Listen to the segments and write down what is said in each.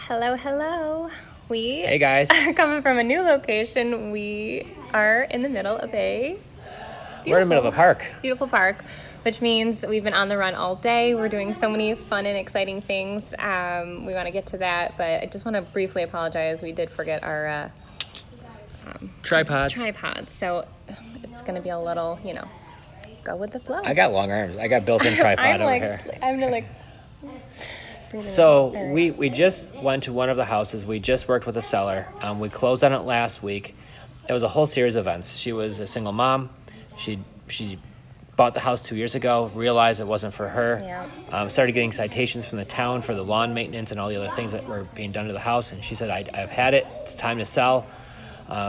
Hello, hello. We Hey guys, are coming from a new location. We are in the middle of a we're in the middle of a park. beautiful park, which means we've been on the run all day. We're doing so many fun and exciting things. We want to get to that, but I just want to briefly apologize. We did forget our Tripods. tripods, so it's going to be a little, go with the flow. I got long arms. I got built-in tripod I'm over like, here. I'm gonna breathe in So the air. we just went to one of the houses. We just worked with a seller. We closed on it last week. It was a whole series of events. She was a single mom. She bought the house 2 years ago. Realized it wasn't for her. Yeah. Started getting citations from the town for the lawn maintenance and all the other things that were being done to the house. And she said, I've had it. It's time to sell.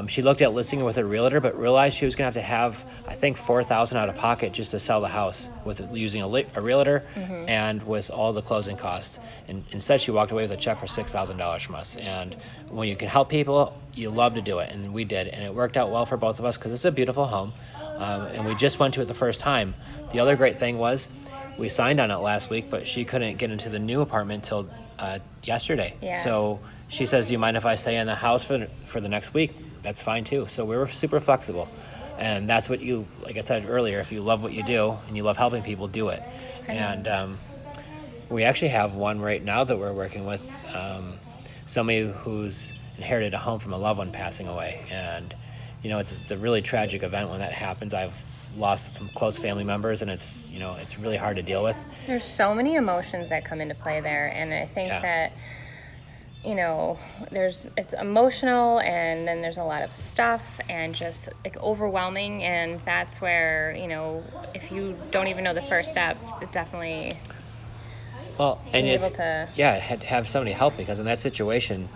She looked at listing it with a realtor, but realized she was going to have, I think, $4,000 out of pocket just to sell the house with using a realtor and with all the closing costs. And instead, she walked away with a check for $6,000 from us. And when you can help people, you love to do it, and we did. And it worked out well for both of us because it's a beautiful home, and we just went to it the first time. The other great thing was we signed on it last week, but she couldn't get into the new apartment till yesterday. Yeah. So she says, do you mind if I stay in the house for the next week? That's fine too. So we were super flexible. And that's what you, like I said earlier, if you love what you do and you love helping people, do it. And we actually have one right now that we're working with, somebody who's inherited a home from a loved one passing away. And, it's a really tragic event when that happens. I've lost some close family members, and it's really hard to deal with. There's so many emotions that come into play there, and I think that it's emotional, and then there's a lot of stuff and just like overwhelming, and that's where if you don't even know the first step, it definitely And being it's able to have somebody help, because in that situation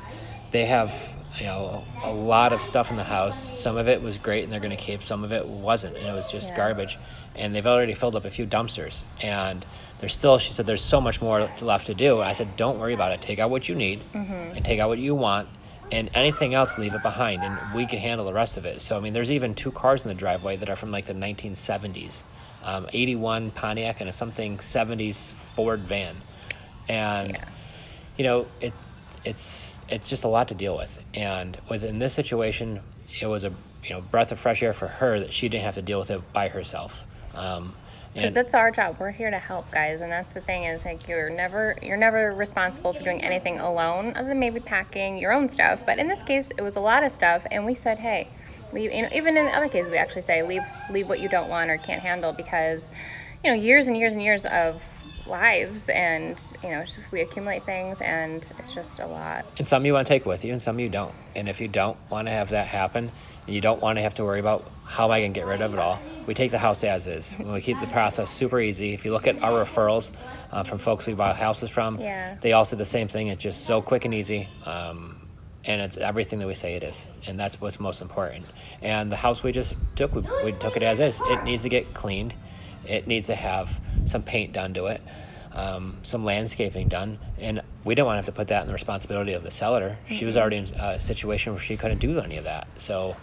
they have a lot of stuff in the house. Some of it was great and they're going to keep, some of it wasn't, and it was just garbage, and they've already filled up a few dumpsters, and she said there's so much more left to do. I said, don't worry about it. Take out what you need and take out what you want, and anything else, leave it behind, and we can handle the rest of it. So, there's even two cars in the driveway that are from like the 1970s, 81 Pontiac and a something 70s Ford van. And, it's just a lot to deal with. And within this situation, it was a breath of fresh air for her that she didn't have to deal with it by herself. because that's our job. We're here to help, guys, and that's the thing is like you're never responsible for doing anything alone, other than maybe packing your own stuff. But in this case, it was a lot of stuff, and we said, hey, leave. Even in the other cases, we actually say leave what you don't want or can't handle, because years and years and years of lives, and we accumulate things, and it's just a lot. And some you want to take with you, and some you don't. And if you don't want to have that happen, and you don't want to have to worry about how am I going to get rid of it all, we take the house as is. We keep the process super easy. If you look at our referrals from folks we buy houses from, they all say the same thing. It's just so quick and easy, and it's everything that we say it is, and that's what's most important. And the house we just took, we took it as is. It needs to get cleaned. It needs to have some paint done to it, some landscaping done, and we didn't want to have to put that in the responsibility of the seller. She was already in a situation where she couldn't do any of that. So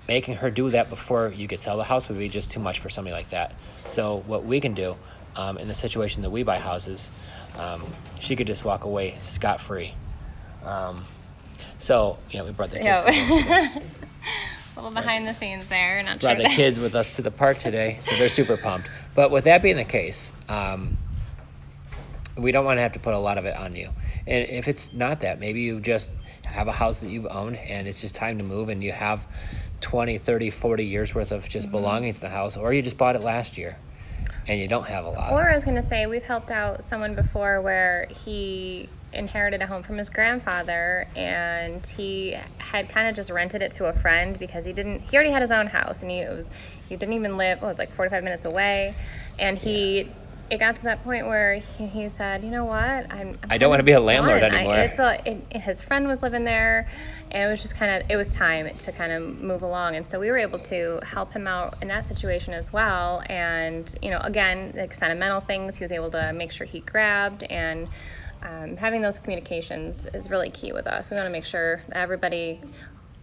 making her do that before you could sell the house would be just too much for somebody like that. So what we can do in the situation that we buy houses, she could just walk away scot-free. So we brought the kids. A little behind the scenes there. Not Brought sure the kids with us to the park today, so they're super pumped. But with that being the case, we don't want to have to put a lot of it on you. And if it's not that, maybe you just have a house that you've owned and it's just time to move, and you have 20, 30, 40 years worth of just belongings in the house, or you just bought it last year and you don't have a lot. Or I was going to say, we've helped out someone before where he inherited a home from his grandfather, and he had kind of just rented it to a friend because he already had his own house, and he didn't even live, it was like 45 minutes away, and it got to that point where he said, you know what, I don't want to be a landlord done. anymore. His friend was living there, and it was just it was time to kind of move along. And so we were able to help him out in that situation as well. And, again, like sentimental things, he was able to make sure he grabbed, and having those communications is really key with us. We want to make sure that everybody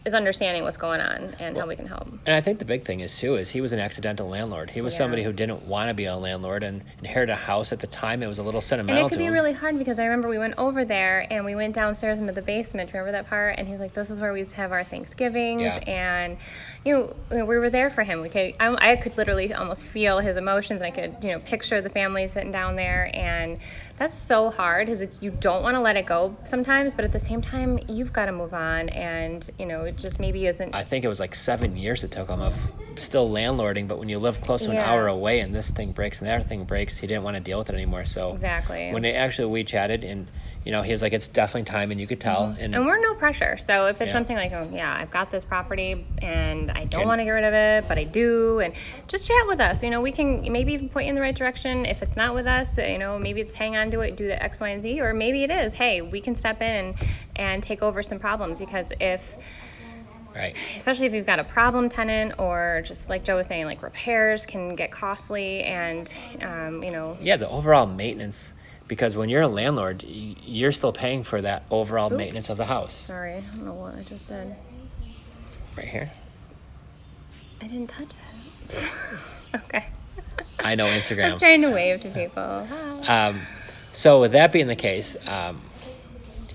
is understanding what's going on and how we can help. And I think the big thing is too is he was an accidental landlord. He was Yeah. somebody who didn't want to be a landlord and inherited a house at the time. It was a little And sentimental it could to be him. really hard because I remember we went over there and we went downstairs into the basement. Remember that part? And he's like, "This is where we used to have our Thanksgivings." Yeah. And we were there for him. I could literally almost feel his emotions. I could picture the family sitting down there, and that's so hard because you don't want to let it go sometimes, but at the same time you've got to move on, and it just maybe isn't. I think it was like 7 years it took him of still landlording, but when you live close to an Yeah. hour away and this thing breaks and that thing breaks, he didn't want to deal with it anymore. So Exactly. when we chatted and he was like, it's definitely time, and you could tell. And we're no pressure. So if it's Yeah. something like, oh yeah, I've got this property and I don't And- want to get rid of it, but I do, and just chat with us. We can maybe even point you in the right direction. If it's not with us, maybe it's hang on to it, do the X, Y, and Z, or maybe it is, hey, we can step in and take over some problems, because right. especially if you've got a problem tenant, or just like Joe was saying, like repairs can get costly, and Yeah, the overall maintenance, because when you're a landlord, you're still paying for that overall maintenance of the house. sorry, I don't know what I just did. Right here. I didn't touch that. Okay. I know I Instagram. was trying to wave to people. Hi. So with that being the case,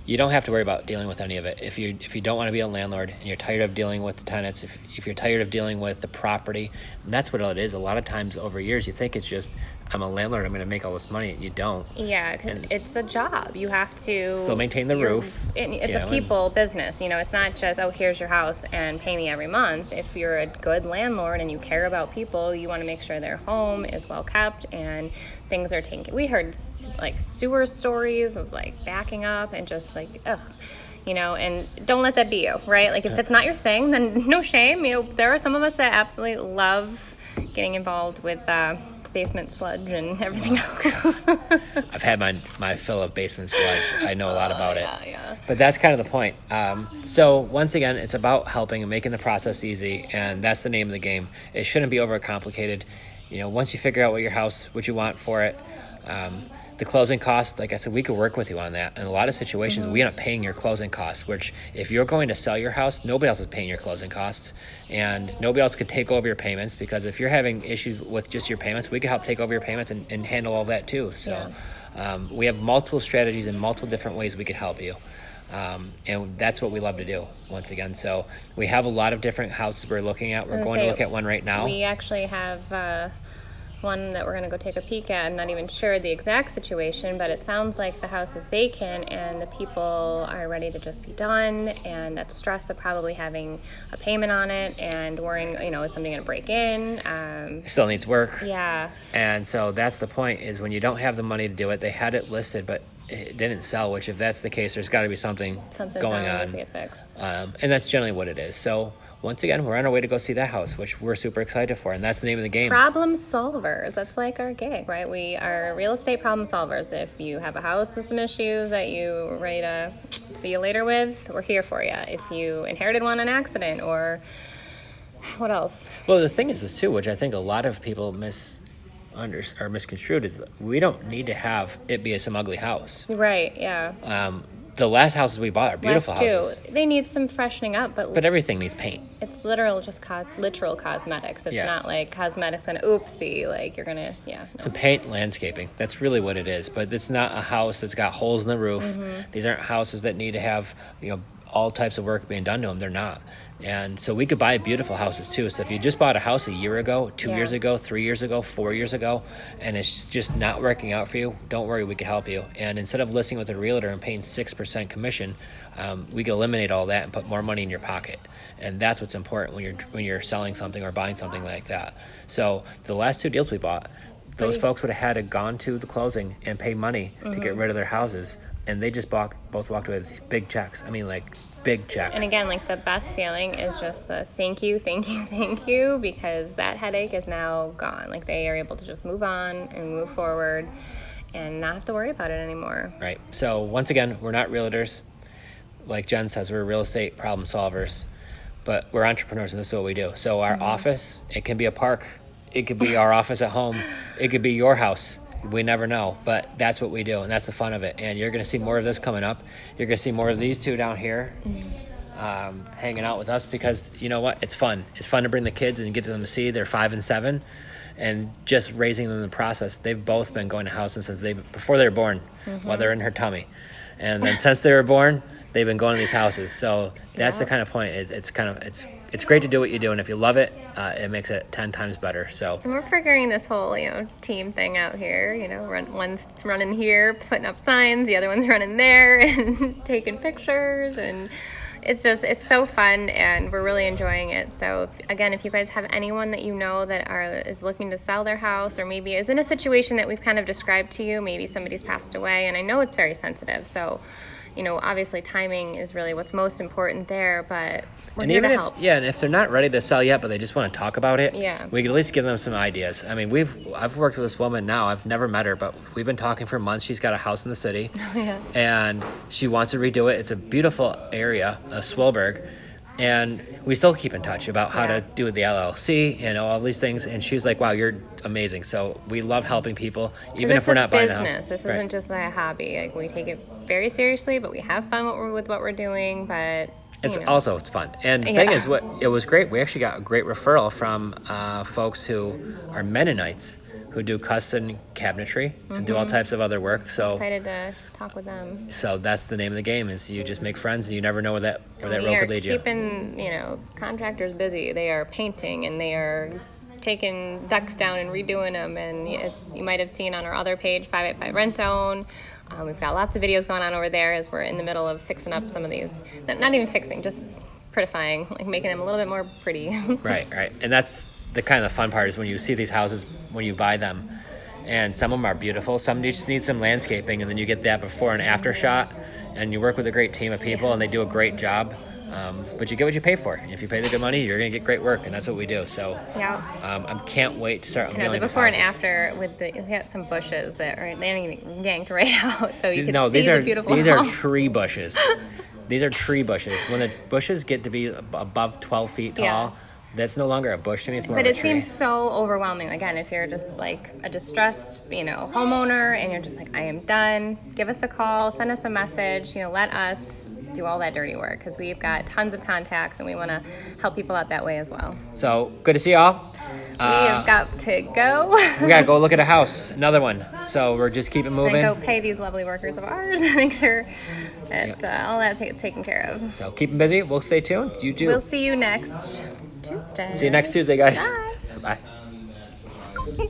you don't have to worry about dealing with any of it. If you don't want to be a landlord and you're tired of dealing with the tenants, if you're tired of dealing with the property, and that's what it is. A lot of times over years, you think it's just, I'm a landlord, I'm going to make all this money, and you don't. Yeah, 'cause it's a job. You have to Still maintain the roof, And it's a and- people business. It's not just, oh, here's your house and pay me every month. If you're a good landlord and you care about people, you want to make sure their home is well kept and things are taken. We heard like sewer stories of like backing up and just like, ugh. And don't let that be you, right? Like if it's not your thing, then no shame. There are some of us that absolutely love getting involved with basement sludge and everything else. I've had my fill of basement sludge. I know a lot about it. Yeah. But that's kind of the point. So once again, it's about helping and making the process easy, and that's the name of the game. It shouldn't be overcomplicated. Once you figure out what you want for it, the closing costs, like I said, we could work with you on that. In a lot of situations, we end up paying your closing costs, which if you're going to sell your house, nobody else is paying your closing costs, and nobody else could take over your payments, because if you're having issues with just your payments, we could help take over your payments and handle all that too. So we have multiple strategies and multiple different ways we could help you. And that's what we love to do, once again. So we have a lot of different houses we're looking at. We're going to look at one right now. We actually have one that we're going to go take a peek at. I'm not even sure the exact situation, but it sounds like the house is vacant and the people are ready to just be done, and that stress of probably having a payment on it and worrying, is somebody going to break in? Still needs work. Yeah. And so that's the point, is when you don't have the money to do it, they had it listed, but it didn't sell, which if that's the case, there's got to be something going probably on. needs to get fixed. And that's generally what it is. So once again, we're on our way to go see that house, which we're super excited for, and that's the name of the game. Problem solvers. That's like our gig, right? We are real estate problem solvers. If you have a house with some issues that you're ready to see you later with, we're here for you. If you inherited one in an accident, or what else? Well, the thing is this too, which I think a lot of people misconstrued, is that we don't need to have it be some ugly house. Right, yeah. The last houses we bought are beautiful Last two, houses, they need some freshening up, but everything needs paint. it's literal cosmetics. It's Yeah. not like cosmetics and oopsie, like you're gonna, no. Some paint, landscaping. That's really what it is. But it's not a house that's got holes in the roof. These aren't houses that need to have, all types of work being done to them. They're not. And so we could buy beautiful houses too. So if you just bought a house a year ago, 2 years ago, 3 years ago, 4 years ago, and it's just not working out for you, don't worry, we could help you. And instead of listing with a realtor and paying 6% commission, we could eliminate all that and put more money in your pocket. And that's what's important when you're selling something or buying something like that. So the last 2 deals we bought, those folks would have had to gone to the closing and pay money to get rid of their houses, and they just both walked away with big checks. I mean, like big checks. And again, like the best feeling is just the thank you, because that headache is now gone. Like they are able to just move on and move forward and not have to worry about it anymore. Right. So once again, we're not realtors. Like Jen says, we're real estate problem solvers, but we're entrepreneurs, and this is what we do. So our office, it can be a park. It could be our office at home. It could be your house. We never know, but that's what we do, and that's the fun of it. And you're going to see more of this coming up. You're going to see more of these two down here. hanging out with us because you know what? It's fun. It's fun to bring the kids and get them to see. They're 5 and 7, and just raising them in the process. They've both been going to Houston since before they were born, while they're in her tummy, and then since they were born, they've been going to these houses. So that's the kind of point. It's great to do what you do, and if you love it, it makes it 10 times better. So And we're figuring this whole, team thing out here. One's running here, putting up signs, the other one's running there and taking pictures, and it's so fun, and we're really enjoying it. So if you guys have anyone that you know that is looking to sell their house, or maybe is in a situation that we've kind of described to you, maybe somebody's passed away, and I know it's very sensitive. So, obviously timing is really what's most important there, but we're here to help. And if they're not ready to sell yet, but they just want to talk about it, Yeah. we could at least give them some ideas. I mean, I've worked with this woman now. I've never met her, but we've been talking for months. She's got a house in the city, and she wants to redo it. It's a beautiful area, Swilberg, and we still keep in touch about how to do the LLC, all these things. And she's like, "Wow, you're amazing." So we love helping people, even if we're not buying a house. Business. This isn't just like a hobby. Like, we take it very seriously, but we have fun with what we're doing. But it's fun. And the thing is, it was great. We actually got a great referral from folks who are Mennonites who do custom cabinetry and do all types of other work. So excited to talk with them. So that's the name of the game, is you just make friends and you never know where that road could lead you. We are keeping, contractors busy. They are painting and they are taking decks down and redoing them. And you might have seen on our other page, 585 Rent Own. We've got lots of videos going on over there as we're in the middle of fixing up some of these. Not even fixing, just prettifying, like making them a little bit more pretty. Right. And that's the kind of fun part, is when you see these houses, when you buy them, and some of them are beautiful. Some just need some landscaping, and then you get that before and after shot, and you work with a great team of people, and they do a great job. But you get what you pay for. And if you pay the good money, you're going to get great work, and that's what we do. So I can't wait to start unveiling the before and after, we got some bushes that are getting yanked right out, so you can see the beautiful these are tree bushes. These are tree bushes. When the bushes get to be above 12 feet tall, that's no longer a bush to me. It's more of a tree. But it seems so overwhelming. Again, if you're just like a distressed, homeowner, and you're just like, I am done, give us a call, send us a message, let us do all that dirty work, because we've got tons of contacts and we want to help people out that way as well. So good to see y'all. We have got to go. We got to go look at a house, another one. So we're just keeping moving. And go pay these lovely workers of ours and make sure that all that's taken care of. So keep them busy. We'll stay tuned. You too. We'll see you next Tuesday. See you next Tuesday, guys. Bye. Bye.